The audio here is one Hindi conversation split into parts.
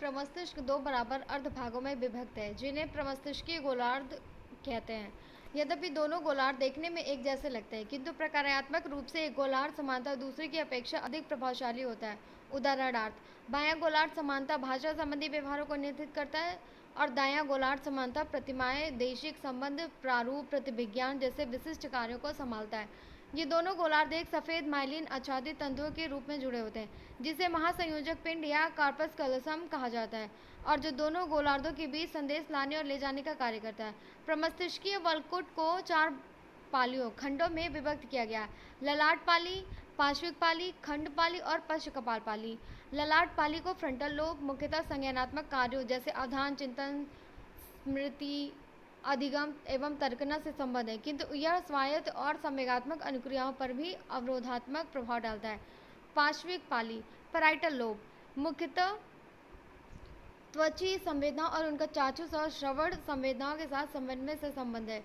प्रमस्तिष्क दो बराबर अर्ध भागों में विभक्त है, जिन्हें प्रमस्तिष्कीय गोलार्ध कहते हैं। यद्यपि दोनों गोलार्ध देखने में एक जैसे लगते हैं, किंतु प्रकार्यात्मक रूप से एक गोलार्ध समानता दूसरे की अपेक्षा अधिक प्रभावशाली होता है। उदाहरणार्थ, बायां गोलार्ध समानता भाषा संबंधी व्यवहारों को नियंत्रित करता है और दायां गोलार्ध समानता प्रतिमाएं, देशिक संबंध, प्रारूप, प्रतिविज्ञान जैसे विशिष्ट कार्यों को संभालता है। ये दोनों गोलार्ध एक सफेद माइलिन आच्छादित तंतुओं के रूप में जुड़े होते हैं, जिसे महासंयोजक पिंड या कार्पस कलोसम कहा जाता है, और जो दोनों गोलार्धों के बीच संदेश लाने और ले जाने का कार्य करता है। प्रमस्तिष्कीय वल्कुट को 4 पालियों खंडों में विभक्त किया गया है: ललाट पाली, पार्श्विक पाली, खंड पाली और पश्च कपाल पाली। ललाट पाली को फ्रंटल लोब मुख्यतः संज्ञानात्मक कार्यों जैसे अवधान, चिंतन, स्मृति, अधिगम एवं तर्कना से संबंध है, किंतु यह स्वायत्त और संवेगात्मक अनुक्रियाओं पर भी अवरोधात्मक प्रभाव डालता है। पार्श्विक पाली पैराइटल लोब मुख्यतः त्वची संवेदना और उनका चाक्षुष और श्रवण संवेदनाओं के साथ समन्वय से संबंध है।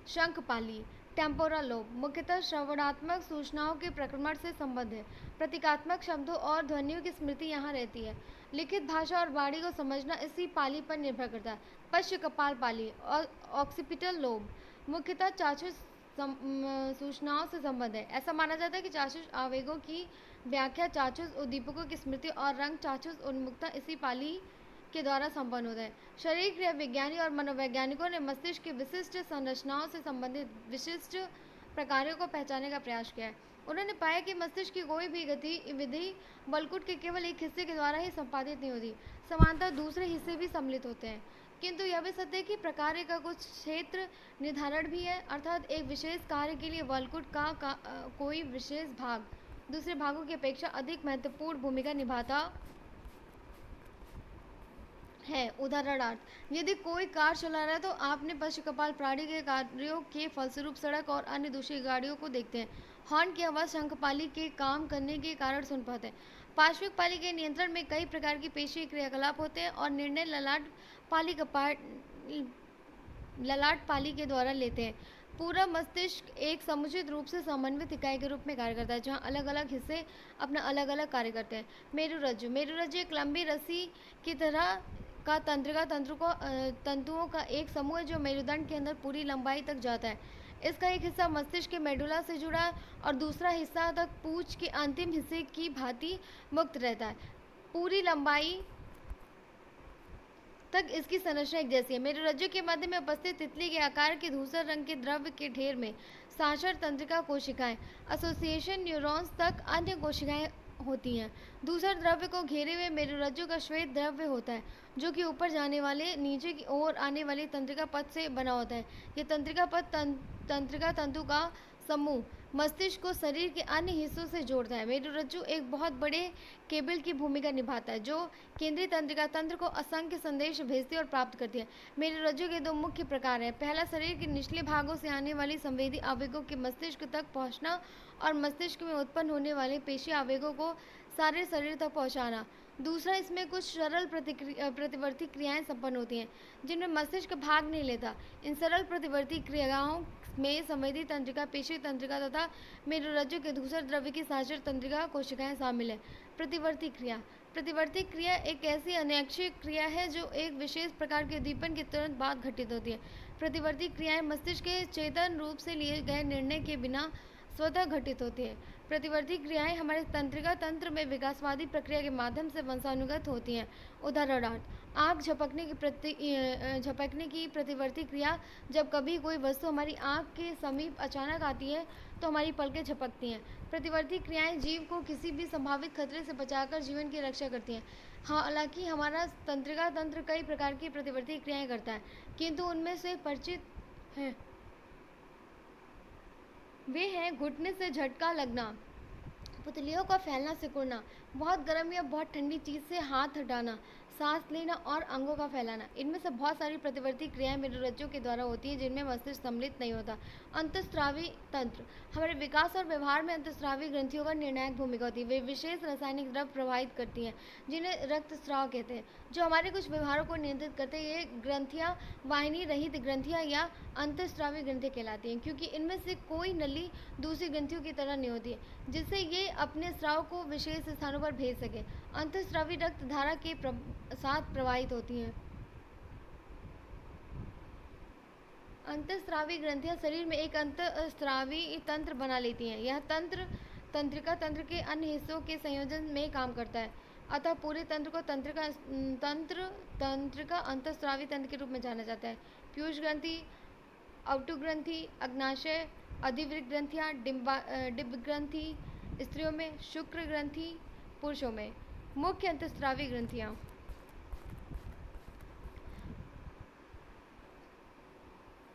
शंख पाली टेम्पोरल लोब मुख्यतः श्रवणात्मक सूचनाओं के प्रक्रमण से संबंध है। प्रतीकात्मक शब्दों और ध्वनियों की स्मृति यहाँ रहती है। लिखित भाषा और वाणी को समझना इसी पाली पर निर्भर करता है। पश्च कपाल पाली और ऑक्सीपिटल लोब मुख्यतः चाक्षुष सूचनाओं से संबंध है। ऐसा माना जाता है कि चाक्षुष आवेगों की व्याख्या, चाक्षुष उद्दीपकों की स्मृति और रंग चाक्षुष उन्मुखता इसी पाली के द्वारा संपन्न होता है। शरीर क्रिया विज्ञानी और मनोवैज्ञानिकों ने मस्तिष्क की विशिष्ट संरचनाओं से संबंधित विशिष्ट प्रकारों को पहचानने का प्रयास किया है। उन्होंने पाया कि मस्तिष्क की कोई भी गतिविधि वल्कुट के केवल एक हिस्से के द्वारा ही संपादित नहीं होती, समांतर दूसरे हिस्से भी सम्मिलित होते हैं। किंतु यह भी सत्य है कि प्रकार्य का कुछ क्षेत्र निर्धारण भी है, अर्थात एक विशेष कार्य के लिए वल्कुट का कोई विशेष भाग दूसरे भागों की अपेक्षा अधिक महत्वपूर्ण भूमिका निभाता है। उदाहरणार्थ, यदि कोई कार चला रहा है तो आपने पश्च कपाल प्राणी के कार्यों के फलस्वरूप सड़क और अन्य दूसरी गाड़ियों को देखते हैं। हॉर्न की आवाज़ शंख पाली के काम करने के कारण सुन पाते हैं। पार्श्विक पाली के नियंत्रण में कई प्रकार की पेशीय क्रियाकलाप होते हैं और निर्णय ललाट पाली के द्वारा लेते हैं। पूरा मस्तिष्क एक समुचित रूप से समन्वित इकाई के रूप में कार्य करता है, जहाँ अलग अलग हिस्से अपना अलग अलग कार्य करते हैं। मेरुरज्जु एक लंबी रस्सी की तरह का तंतुओं का एक समूह है जो मेरुदंड के अंदर पूरी लंबाई तक जाता है। इसका एक हिस्सा मस्तिष्क के मेडुला से जुड़ा है और दूसरा हिस्सा तक पूंछ के अंतिम हिस्से की भांति मुक्त रहता है। पूरी लंबाई तक इसकी संरचना एक जैसी है। मेरुरज्जु के मध्य में उपस्थित तितली के आकार के धूसर रंग के द्रव्य के ढेर में सांसर तंत्रिका कोशिकाएं, एसोसिएशन न्यूरॉन्स तक अन्य कोशिकाएं होती हैं। दूसर द्रव्य को घेरे हुए मेरुरज्जु का श्वेत द्रव्य होता है, जो कि ऊपर जाने वाले नीचे की ओर आने वाली तंत्रिका पथ से बना होता है। यह तंत्रिका पथ तंत्रिका तंतु का समूह मस्तिष्क को शरीर के अन्य हिस्सों से जोड़ता है। मेरुरज्जु एक बहुत बड़े केबल की भूमिका निभाता है, जो केंद्रीय तंत्रिका तंत्र को असंख्य संदेश भेजती और प्राप्त करती है। मेरुरज्जु के 2 मुख्य प्रकार हैं। पहला, शरीर के निचले भागों से आने वाली संवेदी आवेगों के मस्तिष्क तक पहुंचना और मस्तिष्क में उत्पन्न होने वाले पेशी आवेगों को सारे शरीर तक पहुंचाना। दूसरा, इसमें कुछ सरल प्रतिवर्ती क्रियाएं संपन्न होती हैं, जिनमें मस्तिष्क भाग नहीं लेता। इन सरल प्रतिवर्ती क्रियाओं में संवेदी तंत्रिका, पेशी तंत्रिका तथा मेरुरज्जु के धूसर द्रव्य की सांसर तंत्रिका कोशिकाएं शामिल हैं। प्रतिवर्ती क्रिया एक ऐसी अनैच्छिक क्रिया है जो एक विशेष प्रकार के उद्दीपन के तुरंत बाद घटित होती है। प्रतिवर्ती क्रियाएं मस्तिष्क के चेतन रूप से लिए गए निर्णय के बिना स्वतः घटित होती है। प्रतिवर्ती क्रियाएं हमारे तंत्रिका तंत्र में विकासवादी प्रक्रिया के माध्यम से वंशानुगत होती हैं। उदाहरणार्थ, आँख झपकने की प्रतिवर्ती क्रिया। जब कभी कोई वस्तु हमारी आँख के समीप अचानक आती है तो हमारी पलकें झपकती हैं। प्रतिवर्ती क्रियाएं जीव को किसी भी संभावित खतरे से बचाकर जीवन की रक्षा करती हैं। हालांकि हमारा तंत्रिका तंत्र कई प्रकार की प्रतिवर्ती क्रियाएं करता है, किंतु उनमें से परिचित हैं वे हैं घुटने से झटका लगना, पुतलियों का फैलना सिकुड़ना, बहुत गर्म या बहुत ठंडी चीज़ से हाथ हटाना, सांस लेना और अंगों का फैलाना। इनमें से बहुत सारी प्रतिवर्ती क्रियाएं मेरुरज्जु के द्वारा होती हैं, जिनमें मस्तिष्क सम्मिलित नहीं होता। अंतःस्रावी तंत्र हमारे विकास और व्यवहार में अंतःस्रावी ग्रंथियों का निर्णायक भूमिका होती है। वे विशेष रासायनिक द्रव्य प्रवाहित करती हैं, जिन्हें रक्तस्राव कहते हैं, जो हमारे कुछ व्यवहारों को नियंत्रित करते हैं। ये ग्रंथियाँ वाहिनी रहित ग्रंथियाँ या अंतःस्रावी ग्रंथियाँ कहलाती हैं, क्योंकि इनमें से कोई नली दूसरी ग्रंथियों की तरह नहीं होती है, जिससे ये अपने स्राव को विशेष स्थानों पर पर भेज सके। अंतःस्रावी रक्त धारा के साथ प्रवाहित होती हैं। अंतःस्रावी ग्रंथियां शरीर में एक अंतःस्रावी तंत्र बना लेती हैं। यह तंत्र तंत्रिका तंत्र के अन्य हिस्सों के संयोजन में काम करता है। अतः पूरे तंत्र को तंत्रिका अंतःस्रावी तंत्र के रूप में जाना जाता है। पीयूष ग्रंथि, अवटु ग्रंथि, अग्नाशय, अधिवृक्क ग्रंथियां, डिंब ग्रंथि स्त्रियों में, शुक्र ग्रंथि पुरुषों में। मुख्य अंतःस्रावी ग्रंथियां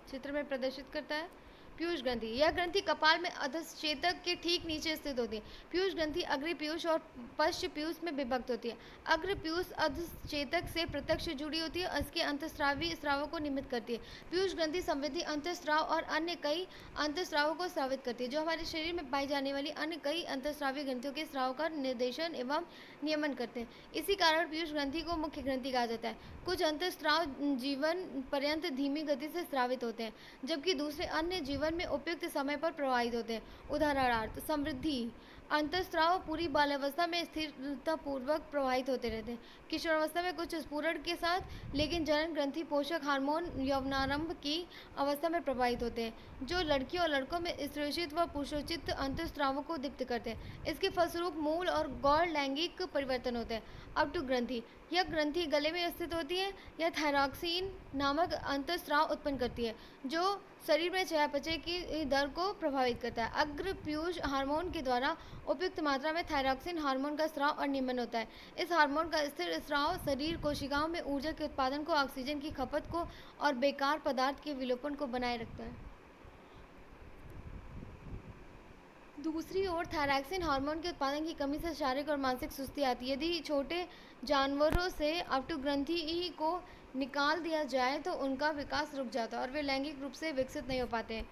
चित्र में प्रदर्शित करता है। पीयूष ग्रंथि, यह ग्रंथि कपाल में अधश्चेतक के ठीक नीचे स्थित होती है। पीयूष ग्रंथि अग्र पीयूष और पश्च पीयूष में विभक्त होती है। अग्र पीयूष अधश्चेतक से प्रत्यक्ष जुड़ी होती है और इसके अंतःस्रावी स्रावों को निमित्त करती है। पीयूष ग्रंथि संवेदी अंतःस्राव और अन्य कई अंतःस्रावों को स्रावित करती है, जो हमारे शरीर में पाई जाने वाली अन्य कई अंतःस्रावी ग्रंथियों के स्राव का निर्देशन एवं नियमन करते हैं। इसी कारण पीयूष ग्रंथि को मुख्य ग्रंथि कहा जाता है। कुछ अंतःस्राव जीवन पर्यंत धीमी गति से स्रावित होते हैं, जबकि दूसरे अन्य जीवन में उपयुक्त समय पर प्रवाहित होते हैं। उदाहरणार्थ समृद्धि अंतःस्राव पूरी बाल्यावस्था में स्थिरतापूर्वक प्रवाहित होते रहते हैं। किशोरावस्था में कुछ स्फुरण के साथ, लेकिन जनन ग्रंथि पोषक हार्मोन यौवनारंभ की अवस्था में प्रवाहित होते हैं, जो लड़कियों और लड़कों में स्त्रीयोचित व पुरुषोचित अंतःस्रावों को दीप्त करते हैं। इसके फलस्वरूप मूल और गौण लैंगिक परिवर्तन होते हैं। अवटु ग्रंथि, यह ग्रंथि गले में स्थित होती है। यह थायरॉक्सिन नामक अंतःस्राव उत्पन्न करती है, जो शरीर में चयापचय की दर को प्रभावित करता है। अग्र पीयूष हार्मोन के द्वारा उपयुक्त मात्रा में थायरॉक्सिन हार्मोन का स्राव और नियमन होता है। इस हार्मोन का स्थिर स्राव शरीर कोशिकाओं में ऊर्जा के उत्पादन को, ऑक्सीजन की खपत को और बेकार पदार्थ के विलोपन को बनाए रखता है। दूसरी ओर थायरॉक्सिन हार्मोन के उत्पादन की कमी से शारीरिक और मानसिक सुस्ती आती है। यदि छोटे जानवरों से अवटु ग्रंथि को निकाल दिया जाए तो उनका विकास रुक जाता है और वे लैंगिक रूप से विकसित नहीं हो पाते हैं।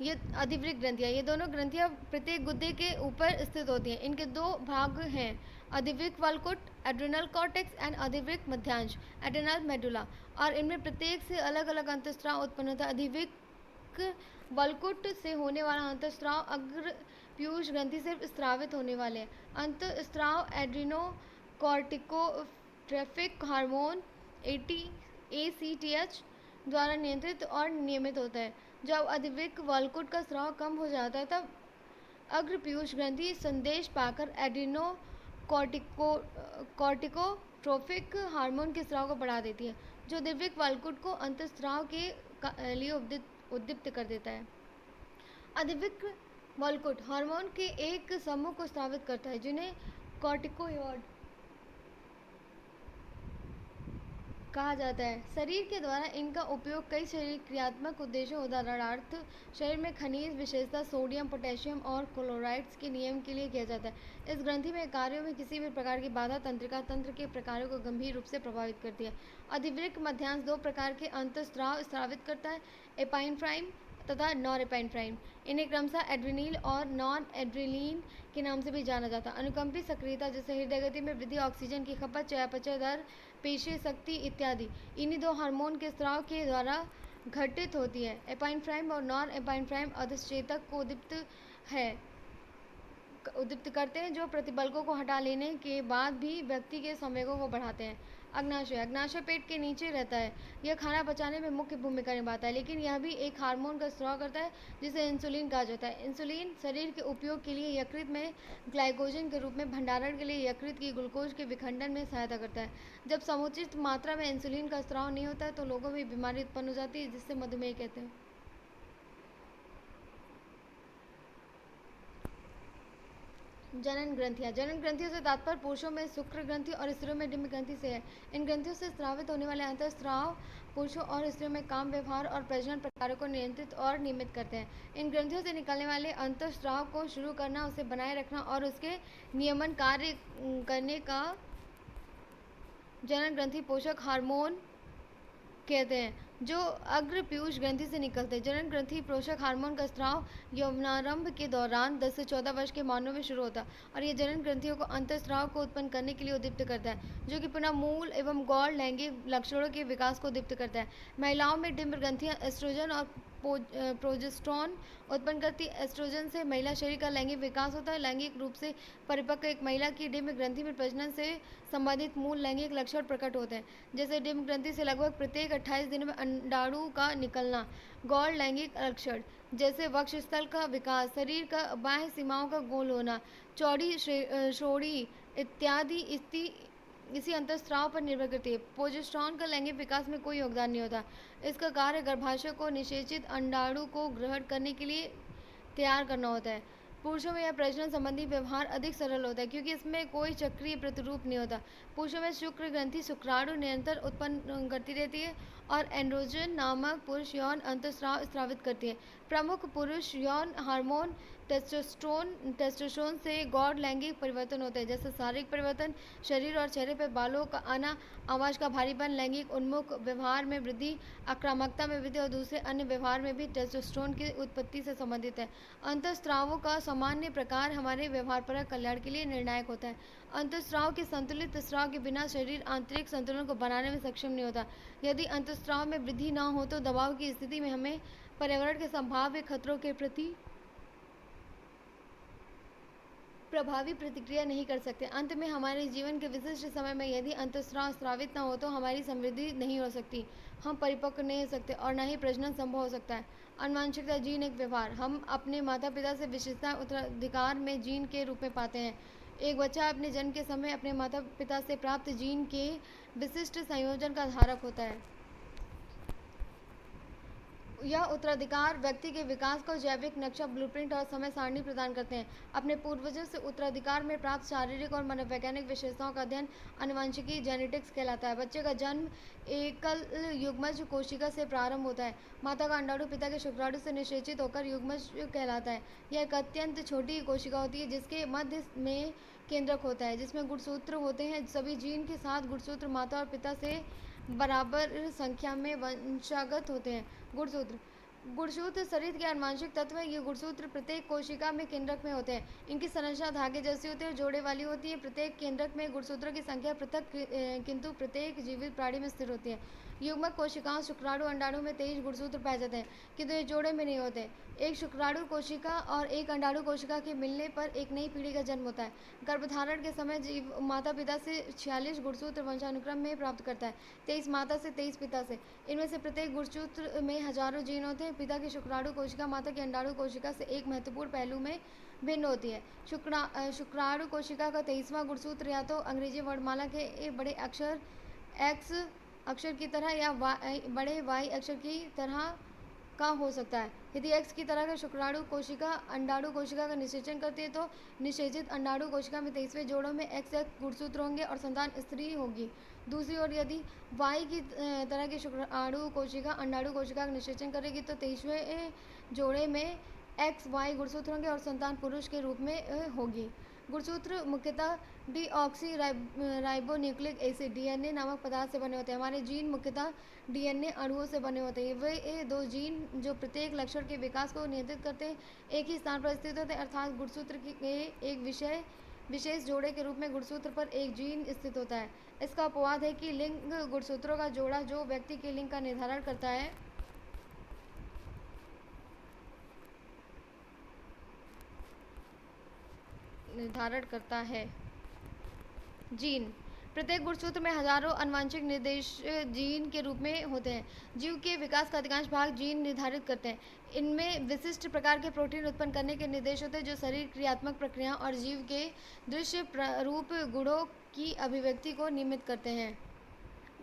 ये अधिवृक्क ग्रंथियां, ये दोनों ग्रंथियां प्रत्येक गुद्दे के ऊपर स्थित होती हैं। इनके दो भाग हैं, अधिवृक्क वल्कुट एड्रिनल कॉर्टेक्स एंड अधिवृक्क मध्यांश एड्रिनल मेडुला, और इनमें प्रत्येक से अलग अलग अंतःस्राव उत्पन्न होता है। अधिवृक्क वल्कुट से होने वाला अंतःस्राव अग्र पीयूष ग्रंथि से स्रावित होने वाले हैं। अंतःस्राव एड्रिनो कॉर्टिकोट्रोफिक हार्मोन ACTH द्वारा नियंत्रित और नियमित होता है। जब अधिवृक्क वल्कुट का स्राव कम हो जाता है, तब अग्र पीयूष ग्रंथि संदेश पाकर एड्रिनो कॉर्टिकोट्रोफिक हार्मोन के स्राव को बढ़ा देती है, जो अधिवृक्क वल्कुट को अंतःस्राव के लिए उद्दीप्त कर देता है। अधिवृक्क वल्कुट हार्मोन के एक समूह को स्रावित करता है, जिन्हें कॉर्टिकोइड कहा जाता है। शरीर के द्वारा इनका उपयोग कई शरीर क्रियात्मक उद्देश्यों, उदाहरणार्थ शरीर में खनिज विशेषता सोडियम, पोटेशियम और क्लोराइड्स के नियम के लिए किया जाता है। इस ग्रंथि में कार्यों में किसी भी प्रकार की बाधा तंत्रिका तंत्र के प्रकारों को गंभीर रूप से प्रभावित करती है। अधिवृक्क मध्यांश दो प्रकार के अंतःस्राव स्रावित करता है, एपाइनफ्राइन तथा नॉन एपाइनफ्राइन। इन्हें क्रमशः एड्रेनल और नॉन एड्रेनलिन के नाम से भी जाना जाता है। अनुकंपी सक्रियता जैसे हृदय गति में वृद्धि, ऑक्सीजन की खपत, चयापचय दर, पेशी शक्ति इत्यादि इन्हीं दो हार्मोन के स्राव के द्वारा घटित होती है। एपाइनफ्राइन और नॉन एपाइनफ्राइन अधश्चेतक को उद्दीप्त करते हैं, जो प्रतिबल्कों को हटा लेने के बाद भी व्यक्ति के संवेगों को बढ़ाते हैं। अग्नाशय, अग्नाशय पेट के नीचे रहता है। यह खाना पचाने में मुख्य भूमिका निभाता है, लेकिन यह भी एक हार्मोन का स्राव करता है जिसे इंसुलिन कहा जाता है। इंसुलिन शरीर के उपयोग के लिए यकृत में ग्लाइकोजन के रूप में भंडारण के लिए यकृत की ग्लूकोज के विखंडन में सहायता करता है। जब समुचित मात्रा में इंसुलिन का स्राव नहीं होता है तो लोगों में बीमारी उत्पन्न हो जाती है, जिससे मधुमेह कहते हैं। जनन ग्रंथियां, जनन ग्रंथियों से तात्पर्य पुरुषों में शुक्र ग्रंथि और स्त्रियों में डिंब ग्रंथि से है। इन ग्रंथियों से स्रावित होने वाले अंतःस्राव पुरुषों और स्त्रियों में काम, व्यवहार और प्रजनन प्रक्रिया को नियंत्रित और नियमित करते हैं। इन ग्रंथियों से निकलने वाले अंतःस्राव को शुरू करना, उसे बनाए रखना और उसके नियमन कार्य करने का जनन ग्रंथि पोषक हार्मोन कहते हैं, जो अग्र पीयूष ग्रंथि से निकलते हैं। जनन ग्रंथि पोषक हार्मोन का स्राव यौवनारंभ के दौरान 10 से 14 वर्ष के मानव में शुरू होता है और ये जनन ग्रंथियों को अंतःस्राव को उत्पन्न करने के लिए उद्दीप्त करता है, जो कि पुनः मूल एवं गौण लैंगिक लक्षणों के विकास को उद्दीप्त करता है। महिलाओं में डिंब ग्रंथियां एस्ट्रोजन और प्रोजेस्टेरोन उत्पन्न करती है। एस्ट्रोजन से महिला शरीर का लैंगिक विकास होता है। लैंगिक रूप से परिपक्व एक महिला की डिम्ब ग्रंथि में प्रजनन से संबंधित मूल लैंगिक लक्षण प्रकट होते हैं, जैसे डिम्ब ग्रंथि से लगभग प्रत्येक 28 दिन में अंडाणु का निकलना। गौण लैंगिक लक्षण जैसे वक्षस्थल का विकास, शरीर का बाह्य सीमाओं का गोल होना, चौड़ी श्रोणि इत्यादि इसी अंतःस्राव पर निर्भर करती है। प्रोजेस्टेरोन का लैंगिक विकास में कोई योगदान नहीं होता। इसका कार्य गर्भाशय को निषेचित अंडाणु को ग्रहण करने के लिए तैयार करना होता है। पुरुषों में यह प्रजनन संबंधी व्यवहार अधिक सरल होता है, क्योंकि इसमें कोई चक्रीय प्रतिरूप नहीं होता। पुरुषों में शुक्र ग्रंथि शुक्राणु निरंतर उत्पन्न करती रहती है और एंड्रोजन नामक पुरुष यौन अंतःस्राव स्रावित करती है। प्रमुख पुरुष यौन हार्मोन टेस्टोस्टेरोन से गौण लैंगिक परिवर्तन होते हैं, जैसे शारीरिक परिवर्तन, शरीर और चेहरे पर बालों का आना, आवाज का भारीपन, लैंगिक उन्मुख व्यवहार में वृद्धि, आक्रामकता में वृद्धि और दूसरे अन्य व्यवहार में भी टेस्टोस्टेरोन की उत्पत्ति से संबंधित है। अंतःस्रावों का सामान्य प्रकार हमारे व्यवहारपरक कल्याण के लिए निर्णायक होता है। अंतःस्राव के संतुलित स्राव के बिना शरीर आंतरिक संतुलन को बनाने में सक्षम नहीं होता। यदि अंतःस्राव में वृद्धि न हो तो दबाव की स्थिति में हमें पर्यावरण के संभाव्य खतरों के प्रति प्रभावी प्रतिक्रिया नहीं कर सकते। अंत में हमारे जीवन के विशिष्ट समय में यदि अंतःस्राव स्रावित न हो तो हमारी समृद्धि नहीं हो सकती, हम परिपक्व नहीं हो सकते और न ही प्रजनन संभव हो सकता है। आनुवंशिकता जीन एक व्यवहार हम अपने माता पिता से विशेषता उत्तराधिकार में जीन के रूप में पाते हैं। एक बच्चा अपने जन्म के समय अपने माता पिता से प्राप्त जीन के विशिष्ट संयोजन का धारक होता है। यह उत्तराधिकार व्यक्ति के विकास को जैविक नक्शा, ब्लूप्रिंट और समय सारणी प्रदान करते हैं। अपने पूर्वजों से उत्तराधिकार में प्राप्त शारीरिक और मनोवैज्ञानिक विशेषताओं का अध्ययन आनुवंशिकी जेनेटिक्स कहलाता है। बच्चे का जन्म एकल युग्मज कोशिका से प्रारंभ होता है। माता का अंडाणु पिता के शुक्राणु से निषेचित होकर युग्मज कहलाता है। यह एक अत्यंत छोटी कोशिका होती है जिसके मध्य में केंद्रक होता है, जिसमें गुणसूत्र होते हैं। सभी जीन के साथ गुणसूत्र माता और पिता से बराबर संख्या में वंशागत होते हैं। गुणसूत्र गुणसूत्र शरीर के आनुवंशिक तत्व हैं। ये गुणसूत्र प्रत्येक कोशिका में केंद्रक में होते हैं। इनकी संरचना धागे जैसी होती है और जोड़े वाली होती है। प्रत्येक केंद्रक में गुणसूत्रों की संख्या पृथक किंतु प्रत्येक जीवित प्राणी में स्थिर होती है। युग्मक कोशिकाओं शुक्राणु अंडाणु में 23 गुणसूत्र पाए जाते हैं, किंतु ये जोड़े में नहीं होते। एक शुक्राणु कोशिका और एक अंडाणु कोशिका के मिलने पर एक नई पीढ़ी का जन्म होता है। गर्भधारण के समय जीव माता पिता से 46 गुणसूत्र वंशानुक्रम में प्राप्त करता है, 23 माता से, 23 पिता से। इनमें से प्रत्येक गुणसूत्र में हजारों जीन होते हैं। पिता की शुक्राणु कोशिका माता की अंडाणु कोशिका से एक महत्वपूर्ण पहलू में भिन्न होती है। शुक्राणु कोशिका का 23वां गुणसूत्र या तो अंग्रेजी वर्णमाला के बड़े अक्षर एक्स अक्षर की तरह या बड़े वाई अक्षर की तरह का हो सकता है। यदि एक्स की तरह का शुक्राणु कोशिका अंडाणु कोशिका का निषेचन करती है तो निषेचित अंडाणु कोशिका में 23वें जोड़ों में एक्स गुणसूत्र होंगे और संतान स्त्री होगी। दूसरी ओर यदि वाई की तरह की शुक्राणु कोशिका अंडाणु कोशिका का निषेचन करेगी तो 23वें जोड़े में एक्स वाई गुणसूत्र होंगे और संतान पुरुष के रूप में होगी। गुणसूत्र मुख्यतः डीऑक्सी राइबोन्यूक्लिक एसिड डीएनए नामक पदार्थ से बने होते हैं। हमारे जीन मुख्यतः डीएनए अणुओं से बने होते हैं। वे दो जीन जो प्रत्येक लक्षण के विकास को नियंत्रित करते हैं एक ही स्थान पर स्थित होते हैं, अर्थात गुणसूत्र के एक विशेष जोड़े के रूप में गुणसूत्र पर एक जीन स्थित होता है। इसका अपवाद है कि लिंग गुणसूत्रों का जोड़ा जो व्यक्ति के लिंग का निर्धारण करता है। जीन प्रत्येक गुणसूत्र में हजारों आनुवंशिक निर्देश जीन के रूप में होते हैं। जीव के विकास का अधिकांश भाग जीन निर्धारित करते हैं। इनमें विशिष्ट प्रकार के प्रोटीन उत्पन्न करने के निर्देश होते हैं जो शरीर क्रियात्मक प्रक्रियाओं और जीव के दृश्य प्रारूप गुणों की अभिव्यक्ति को नियमित करते हैं।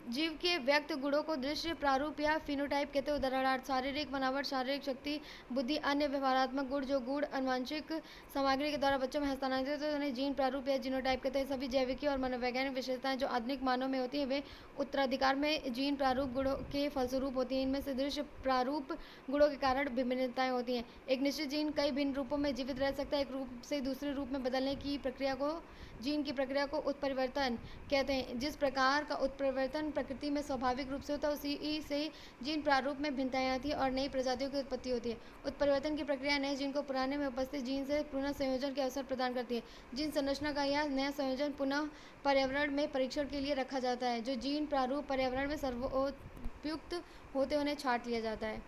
जीव के व्यक्त गुणों को दृश्य प्रारूप या फिनोटाइप कहते हैं। उदाहरणार्थ शारीरिक बनावट, शारीरिक शक्ति, बुद्धि, अन्य व्यवहारात्मक गुण जो गुण आनुवंशिक सामग्री के द्वारा बच्चों में हस्तांतरित होते हैं जीन प्रारूप या जीनोटाइप कहते हैं। सभी जैविकीय और मनोवैज्ञानिक विशेषताएं जो आधुनिक मानव में होती हैं वे उत्तराधिकार में जीन प्रारूप गुणों के फलस्वरूप होती हैं। इनमें से दृश्य प्रारूप गुणों के कारण विभिन्नताएं होती हैं। एक निश्चित जीन कई भिन्न रूपों में जीवित रह सकता है। एक रूप से दूसरे रूप में बदलने की प्रक्रिया को जीन की प्रक्रिया को उत्परिवर्तन कहते हैं। जिस प्रकार का उत्परिवर्तन प्रकृति में स्वाभाविक रूप से होता है उसी से जीन प्रारूप में भिन्नताएं आती है और नई प्रजातियों की उत्पत्ति होती है। उत्परिवर्तन की प्रक्रिया नए जीन को पुराने में उपस्थित जीन से पुनः संयोजन के अवसर प्रदान करती है। जीन संरचना का यह नया संयोजन पुनः पर्यावरण में परीक्षण के लिए रखा जाता है। जो जीन प्रारूप पर्यावरण में सर्वोपयुक्त होते उन्हें छांट लिया जाता है।